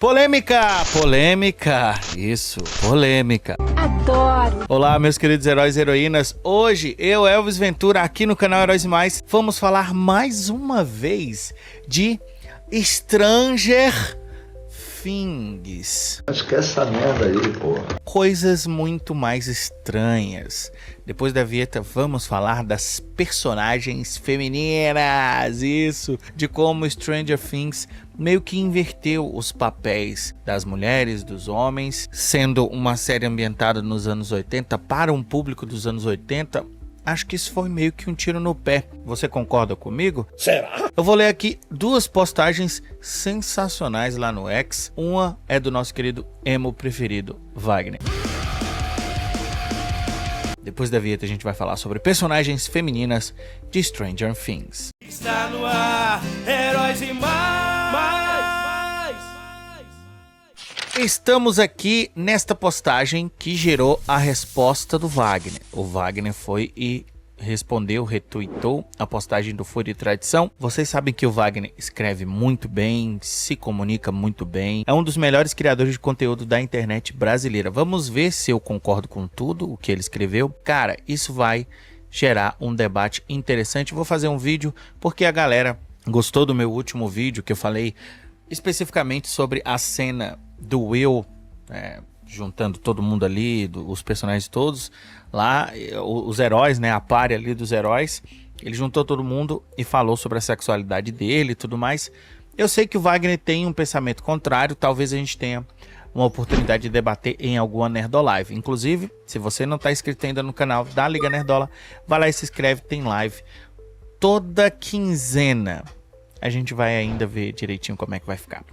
Polêmica! Polêmica! Isso, polêmica. Adoro! Olá, meus queridos heróis e heroínas. Hoje, eu, Elvis Ventura, aqui no canal Heróis e Mais, vamos falar mais uma vez de Stranger Things. Acho que é essa merda aí, porra. Coisas muito mais estranhas. Depois da vinheta, vamos falar das personagens femininas. Isso, de como Stranger Things meio que inverteu os papéis das mulheres, dos homens, sendo uma série ambientada nos anos 80 para um público dos anos 80. Acho que isso foi meio que um tiro no pé. Você concorda comigo? Será? Eu vou ler aqui duas postagens sensacionais lá no X. Uma é do nosso querido emo preferido, Wagner. Depois da vinheta a gente vai falar sobre personagens femininas de Stranger Things. Está no ar, Heróis e Mais. Estamos aqui nesta postagem que gerou a resposta do Wagner. O Wagner foi e respondeu, retweetou a postagem do Fúria e Tradição. Vocês sabem que o Wagner escreve muito bem, se comunica muito bem. É um dos melhores criadores de conteúdo da internet brasileira. Vamos ver se eu concordo com tudo o que ele escreveu. Cara, isso vai gerar um debate interessante. Vou fazer um vídeo porque a galera gostou do meu último vídeo que eu falei especificamente sobre a cena do Will, juntando todo mundo ali, os personagens todos lá, os heróis, né, a party ali dos heróis. Ele juntou todo mundo e falou sobre a sexualidade dele e tudo mais. Eu sei que o Wagner tem um pensamento contrário, talvez a gente tenha uma oportunidade de debater em alguma Nerdolive. Inclusive, se você não está inscrito ainda no canal da Liga Nerdola, vai lá e se inscreve, tem live toda quinzena. A gente vai ainda ver direitinho como é que vai ficar.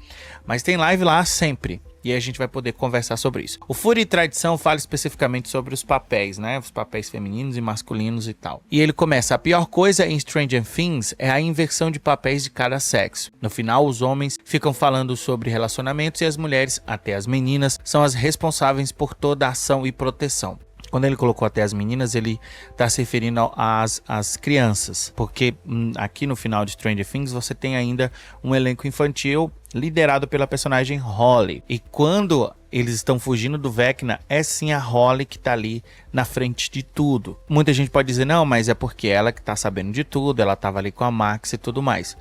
Mas tem live lá sempre. E a gente vai poder conversar sobre isso. O Fúria e Tradição fala especificamente sobre os papéis, né? Os papéis femininos e masculinos e tal. E ele começa: a pior coisa em Stranger Things é a inversão de papéis de cada sexo. No final, os homens ficam falando sobre relacionamentos e as mulheres, até as meninas, são as responsáveis por toda a ação e proteção. Quando ele colocou até as meninas, ele está se referindo às crianças. Porque aqui no final de Stranger Things você tem ainda um elenco infantil liderado pela personagem Holly. E quando eles estão fugindo do Vecna, é sim a Holly que está ali na frente de tudo. Muita gente pode dizer, não, mas é porque ela que está sabendo de tudo, ela estava ali com a Max e tudo mais.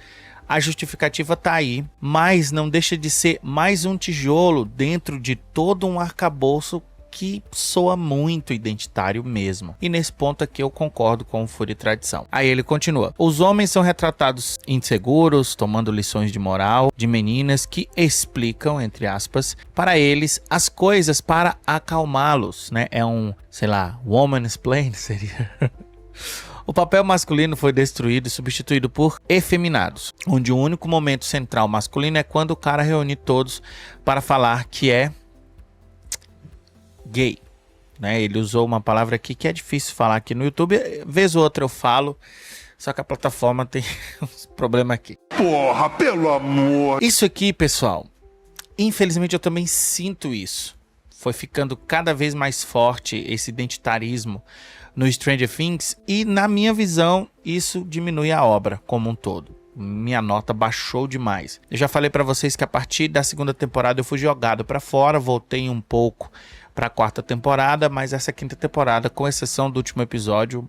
A justificativa tá aí, mas não deixa de ser mais um tijolo dentro de todo um arcabouço que soa muito identitário mesmo. E nesse ponto aqui eu concordo com o Fúria e Tradição. Aí ele continua: os homens são retratados inseguros, tomando lições de moral de meninas que explicam, entre aspas, para eles as coisas para acalmá-los, né? É um, sei lá, womansplain seria. O papel masculino foi destruído e substituído por efeminados, onde o único momento central masculino é quando o cara reúne todos para falar que é gay, né? Ele usou uma palavra aqui que é difícil falar aqui no YouTube, vez ou outra eu falo, só que a plataforma tem uns problemas aqui. Porra, pelo amor. Isso aqui, pessoal, infelizmente eu também sinto isso. Foi ficando cada vez mais forte esse identitarismo no Stranger Things e, na minha visão, isso diminui a obra como um todo. Minha nota baixou demais. Eu já falei pra vocês que a partir da segunda temporada eu fui jogado pra fora, voltei um pouco pra quarta temporada, mas essa quinta temporada, com exceção do último episódio,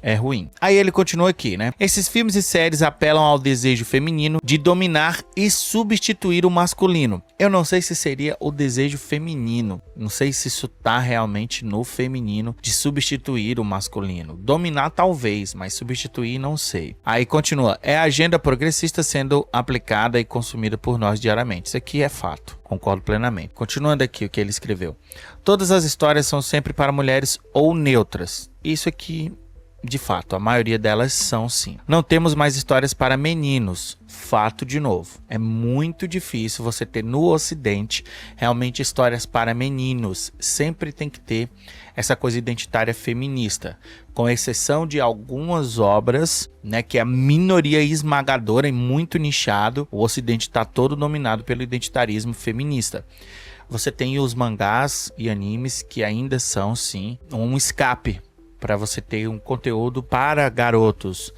é ruim. Aí ele continua aqui, né? Esses filmes e séries apelam ao desejo feminino de dominar e substituir o masculino. Eu não sei se seria o desejo feminino. Não sei se isso tá realmente no feminino, de substituir o masculino. Dominar talvez, mas substituir não sei. Aí continua: é a agenda progressista sendo aplicada e consumida por nós diariamente. Isso aqui é fato. Concordo plenamente. Continuando aqui o que ele escreveu: todas as histórias são sempre para mulheres ou neutras. Isso aqui, de fato, a maioria delas são sim. Não temos mais histórias para meninos. Fato de novo. É muito difícil você ter no Ocidente realmente histórias para meninos. Sempre tem que ter essa coisa identitária feminista. Com exceção de algumas obras, né, que é a minoria esmagadora e muito nichado, o Ocidente está todo dominado pelo identitarismo feminista. Você tem os mangás e animes que ainda são sim um escape para você ter um conteúdo para garotos.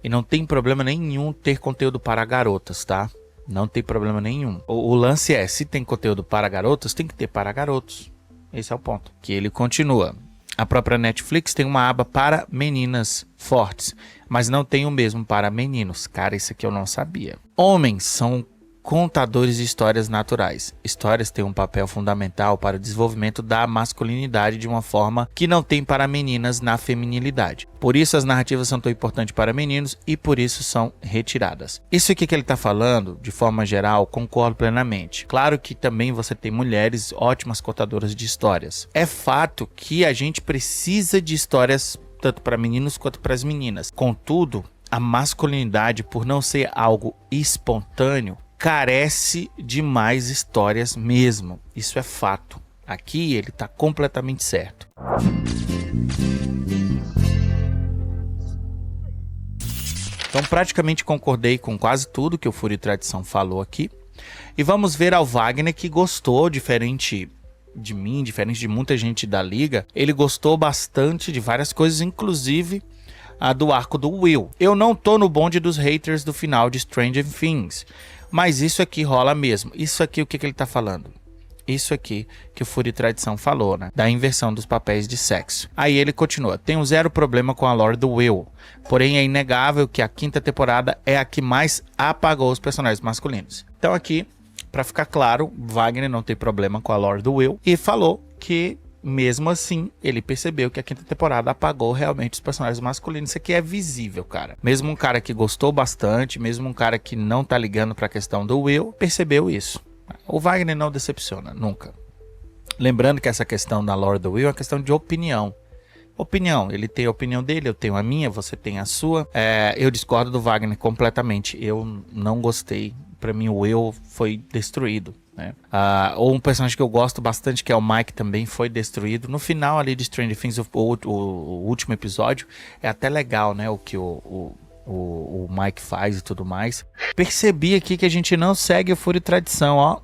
E não tem problema nenhum ter conteúdo para garotas, tá? Não tem problema nenhum. O lance é, se tem conteúdo para garotas, tem que ter para garotos. Esse é o ponto. Que ele continua. A própria Netflix tem uma aba para meninas fortes, mas não tem o mesmo para meninos. Cara, isso aqui eu não sabia. Homens são contadores de histórias naturais. Histórias têm um papel fundamental para o desenvolvimento da masculinidade de uma forma que não tem para meninas na feminilidade. Por isso as narrativas são tão importantes para meninos e por isso são retiradas. Isso aqui que ele está falando, de forma geral, concordo plenamente. Claro que também você tem mulheres ótimas contadoras de histórias. É fato que a gente precisa de histórias tanto para meninos quanto para as meninas. Contudo, a masculinidade, por não ser algo espontâneo, carece de mais histórias mesmo. Isso é fato. Aqui ele está completamente certo. Então praticamente concordei com quase tudo que o Fúria e Tradição falou aqui. E vamos ver ao Wagner, que gostou, diferente de mim, diferente de muita gente da liga. Ele gostou bastante de várias coisas, inclusive a do arco do Will. Eu não tô no bonde dos haters do final de Stranger Things. Mas isso aqui rola mesmo. Isso aqui, o que ele tá falando? Isso aqui que o Fúria e Tradição falou, né? Da inversão dos papéis de sexo. Aí ele continua. Tenho zero problema com a lore do Will. Porém, é inegável que a 5ª temporada é a que mais apagou os personagens masculinos. Então aqui, pra ficar claro, Wagner não tem problema com a lore do Will. E falou que, mesmo assim, ele percebeu que a 5ª temporada apagou realmente os personagens masculinos. Isso aqui é visível, cara. Mesmo um cara que gostou bastante, mesmo um cara que não tá ligando pra questão do Will, percebeu isso. O Wagner não decepciona, nunca. Lembrando que essa questão da lore do Will é uma questão de opinião. Opinião, ele tem a opinião dele, eu tenho a minha, você tem a sua. Eu discordo do Wagner completamente. Eu não gostei. Pra mim o Will foi destruído. Né? Ou um personagem que eu gosto bastante, que é o Mike, também foi destruído. No final ali de Stranger Things, o último episódio, é até legal, né? O que o Mike faz e tudo mais. Percebi aqui que a gente não segue o Fúria e Tradição, ó.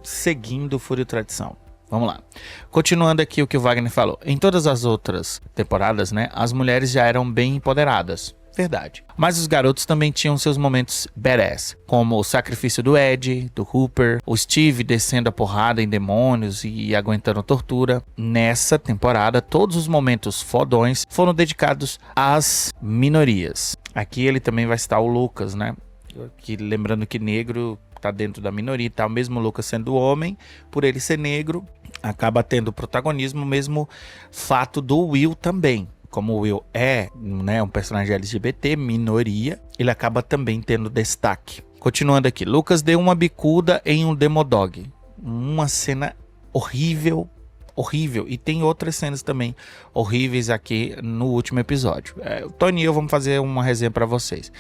Seguindo o Fúria e Tradição. Vamos lá. Continuando aqui o que o Wagner falou. Em todas as outras temporadas, né? As mulheres já eram bem empoderadas. Verdade. Mas os garotos também tinham seus momentos badass, como o sacrifício do Ed, do Hooper, o Steve descendo a porrada em demônios e aguentando tortura. Nessa temporada, todos os momentos fodões foram dedicados às minorias. Aqui ele também vai citar o Lucas, né? Que, lembrando que negro tá dentro da minoria e tal, mesmo o Lucas sendo homem, por ele ser negro, acaba tendo protagonismo, mesmo fato do Will também. Como o Will é, né, um personagem LGBT, minoria, ele acaba também tendo destaque. Continuando aqui, Lucas deu uma bicuda em um Demodog. Uma cena horrível, horrível. E tem outras cenas também horríveis aqui no último episódio. O Tony e eu vamos fazer uma resenha para vocês.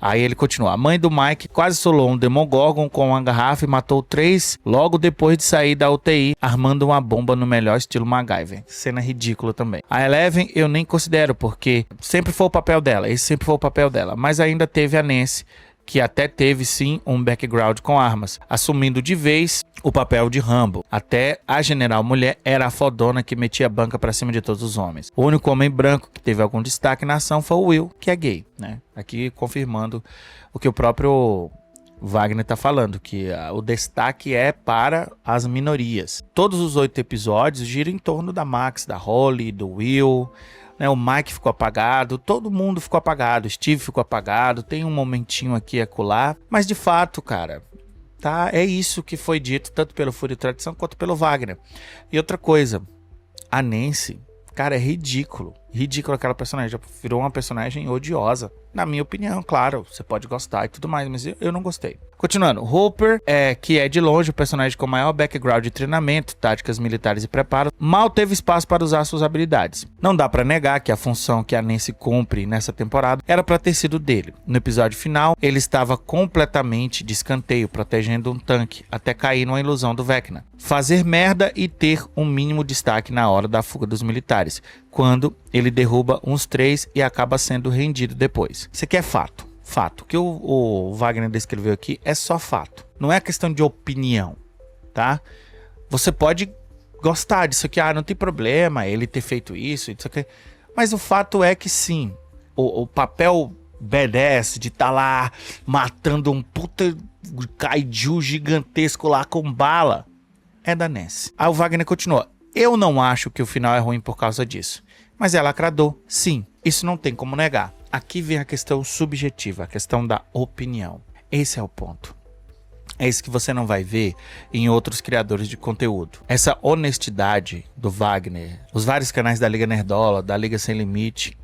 Aí ele continua. A mãe do Mike quase solou um Demogorgon com uma garrafa e matou 3 logo depois de sair da UTI, armando uma bomba no melhor estilo MacGyver. Cena ridícula também. A Eleven eu nem considero, porque sempre foi o papel dela. Esse sempre foi o papel dela. Mas ainda teve a Nancy, que até teve sim um background com armas, assumindo de vez o papel de Rambo. Até a general mulher era a fodona que metia a banca pra cima de todos os homens. O único homem branco que teve algum destaque na ação foi o Will, que é gay, né? Aqui confirmando o que o próprio Wagner tá falando, que o destaque é para as minorias. Todos os 8 episódios giram em torno da Max, da Holly, do Will, né? O Mike ficou apagado, todo mundo ficou apagado, Steve ficou apagado, tem um momentinho aqui e acolá, mas de fato, cara, tá, é isso que foi dito tanto pelo Fúria e Tradição quanto pelo Wagner. E outra coisa, a Nancy, cara, é ridículo aquela personagem, já virou uma personagem odiosa, na minha opinião, claro, você pode gostar e tudo mais, mas eu não gostei. Continuando, Hooper, que é de longe o personagem com maior background de treinamento, táticas militares e preparo, mal teve espaço para usar suas habilidades. Não dá pra negar que a função que a Nancy cumpre nessa temporada era pra ter sido dele. No episódio final, ele estava completamente de escanteio, protegendo um tanque, até cair numa ilusão do Vecna. Fazer merda e ter um mínimo destaque na hora da fuga dos militares, quando ele derruba uns 3 e acaba sendo rendido depois. Isso aqui é fato. Fato. O que o Wagner descreveu aqui é só fato. Não é questão de opinião, tá? Você pode gostar disso aqui, não tem problema ele ter feito isso aqui. Mas o fato é que sim, o papel badass de estar lá matando um puta kaiju gigantesco lá com bala, é da Nancy. Aí o Wagner continua: eu não acho que o final é ruim por causa disso, mas é lacrador, sim, isso não tem como negar. Aqui vem a questão subjetiva, a questão da opinião. Esse é o ponto. É isso que você não vai ver em outros criadores de conteúdo. Essa honestidade do Wagner, os vários canais da Liga Nerdola, da Liga Sem Limite,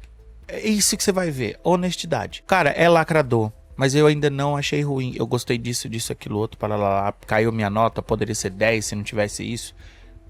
é isso que você vai ver, honestidade. Cara, é lacrador, mas eu ainda não achei ruim. Eu gostei disso, aquilo, outro, para lá, caiu minha nota, poderia ser 10 se não tivesse isso.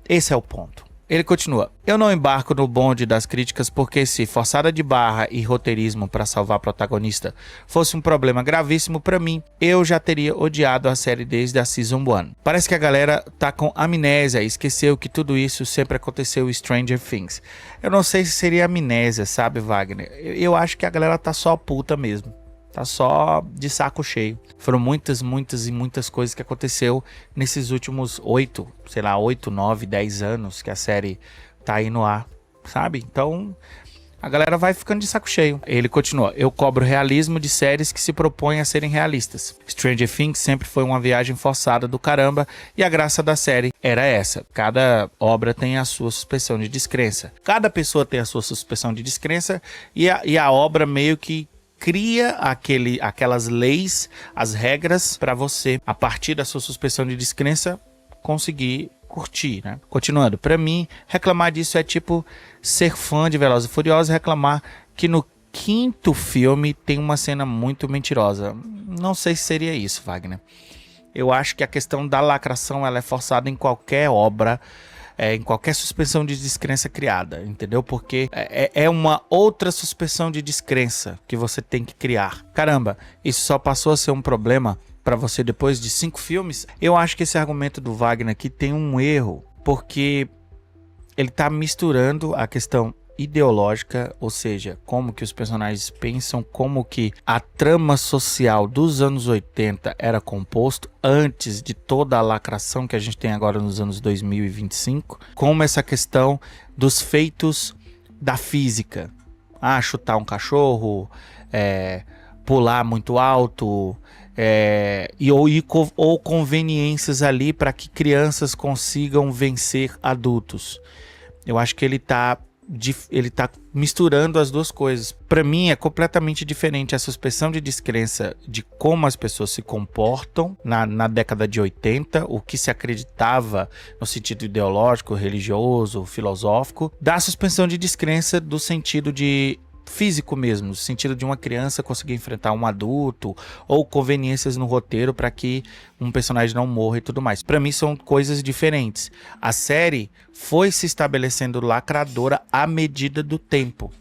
Esse é o ponto. Ele continua: eu não embarco no bonde das críticas porque se forçada de barra e roteirismo para salvar a protagonista fosse um problema gravíssimo para mim, eu já teria odiado a série desde a Season 1. Parece que a galera tá com amnésia e esqueceu que tudo isso sempre aconteceu em Stranger Things. Eu não sei se seria amnésia, sabe, Wagner? Eu acho que a galera tá só puta mesmo. Tá só de saco cheio. Foram muitas coisas que aconteceu nesses últimos 8, 9, 10 anos que a série tá aí no ar, sabe? Então, a galera vai ficando de saco cheio. Ele continua: eu cobro realismo de séries que se propõem a serem realistas. Stranger Things sempre foi uma viagem forçada do caramba e a graça da série era essa. Cada obra tem a sua suspensão de descrença. Cada pessoa tem a sua suspensão de descrença e a obra meio que cria aquelas leis, as regras para você, a partir da sua suspensão de descrença, conseguir curtir, né? Continuando, para mim, reclamar disso é tipo ser fã de Velozes e Furiosos e reclamar que no 5º filme tem uma cena muito mentirosa. Não sei se seria isso, Wagner. Eu acho que a questão da lacração ela é forçada em qualquer obra, em qualquer suspensão de descrença criada, entendeu? Porque é uma outra suspensão de descrença que você tem que criar. Caramba, isso só passou a ser um problema para você depois de 5 filmes? Eu acho que esse argumento do Wagner aqui tem um erro, porque ele tá misturando a questão ideológica, ou seja, como que os personagens pensam, como que a trama social dos anos 80 era composto antes de toda a lacração que a gente tem agora nos anos 2025, como essa questão dos feitos da física, chutar um cachorro, pular muito alto, ou conveniências ali para que crianças consigam vencer adultos. Eu acho que ele tá misturando as duas coisas. Para mim é completamente diferente a suspensão de descrença de como as pessoas se comportam na década de 80, o que se acreditava no sentido ideológico, religioso, filosófico, da suspensão de descrença do sentido de físico mesmo, no sentido de uma criança conseguir enfrentar um adulto ou conveniências no roteiro para que um personagem não morra e tudo mais. Para mim são coisas diferentes. A série foi se estabelecendo lacradora à medida do tempo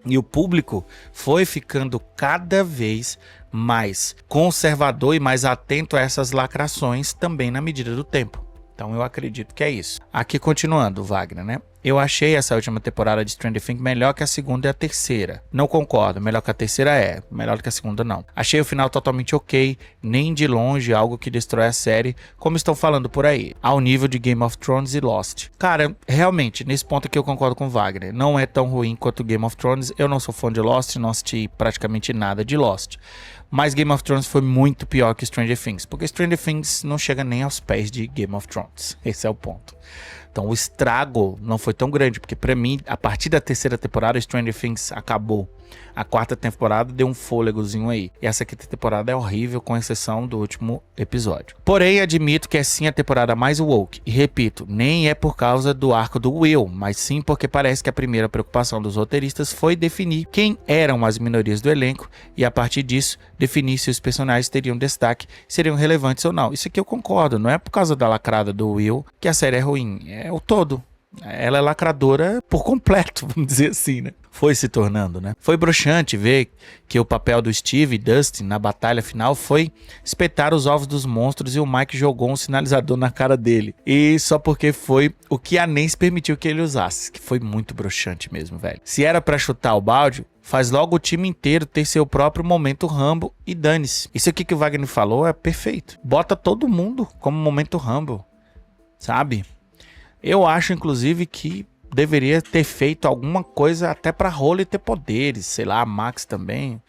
e o público foi ficando cada vez mais conservador e mais atento a essas lacrações também na medida do tempo. Então eu acredito que é isso. Aqui continuando, Wagner, né? Eu achei essa última temporada de Stranger Things melhor que a segunda e a terceira. Não concordo, melhor que a terceira melhor que a segunda não. Achei o final totalmente ok, nem de longe algo que destrói a série, como estão falando por aí, ao nível de Game of Thrones e Lost. Cara, realmente, nesse ponto aqui eu concordo com o Wagner, não é tão ruim quanto Game of Thrones. Eu não sou fã de Lost, não assisti praticamente nada de Lost. Mas Game of Thrones foi muito pior que Stranger Things, porque Stranger Things não chega nem aos pés de Game of Thrones. Esse é o ponto. Então o estrago não foi tão grande, porque pra mim, a partir da terceira temporada, Stranger Things acabou. A 4ª temporada deu um fôlegozinho aí. E essa 5ª temporada é horrível, com exceção do último episódio. Porém, admito que é sim a temporada mais woke. E repito, nem é por causa do arco do Will, mas sim porque parece que a primeira preocupação dos roteiristas foi definir quem eram as minorias do elenco e a partir disso, definir se os personagens teriam destaque, seriam relevantes ou não. Isso aqui eu concordo, não é por causa da lacrada do Will que a série é ruim, é o todo. Ela é lacradora por completo, vamos dizer assim, né? Foi se tornando, né? Foi broxante ver que o papel do Steve e Dustin na batalha final foi espetar os ovos dos monstros e o Mike jogou um sinalizador na cara dele. E só porque foi o que a Nancy permitiu que ele usasse, que foi muito broxante mesmo, velho. Se era pra chutar o balde, faz logo o time inteiro ter seu próprio momento Rambo e dane-se. Isso aqui que o Wagner falou é perfeito. Bota todo mundo como momento Rambo, sabe? Eu acho, inclusive, que deveria ter feito alguma coisa até pra Holly ter poderes. Sei lá, a Max também.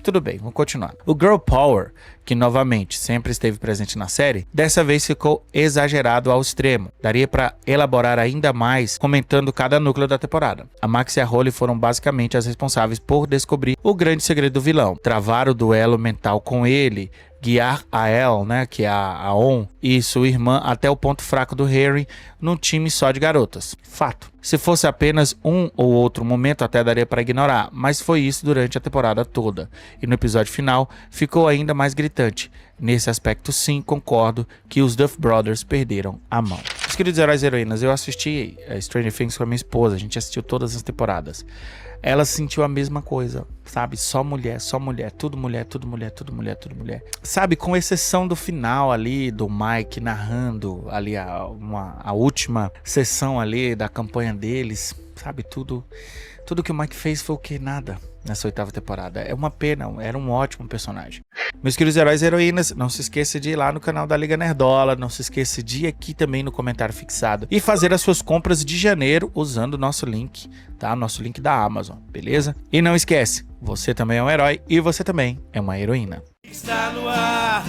Tudo bem, vamos continuar. O Girl Power, que novamente sempre esteve presente na série, dessa vez ficou exagerado ao extremo. Daria pra elaborar ainda mais comentando cada núcleo da temporada. A Max e a Holly foram basicamente as responsáveis por descobrir o grande segredo do vilão, travar o duelo mental com ele, guiar a Elle, né, que é a On, e sua irmã até o ponto fraco do Harry num time só de garotas. Fato. Se fosse apenas um ou outro momento até daria para ignorar, mas foi isso durante a temporada toda. E no episódio final ficou ainda mais gritante. Nesse aspecto sim, concordo que os Duff Brothers perderam a mão. Meus queridos heróis e heroínas, eu assisti Stranger Things com a minha esposa, a gente assistiu todas as temporadas. Ela sentiu a mesma coisa, sabe? Só mulher, tudo mulher, tudo mulher, tudo mulher, tudo mulher. Sabe, com exceção do final ali, do Mike narrando ali a última sessão ali da campanha deles, sabe? Tudo que o Mike fez foi o que? Nada nessa 8ª temporada. É uma pena, era um ótimo personagem. Meus queridos heróis e heroínas, não se esqueça de ir lá no canal da Liga Nerdola, não se esqueça de ir aqui também no comentário fixado e fazer as suas compras de janeiro usando o nosso link, tá? Nosso link da Amazon, beleza? E não esquece, você também é um herói e você também é uma heroína. Está no ar,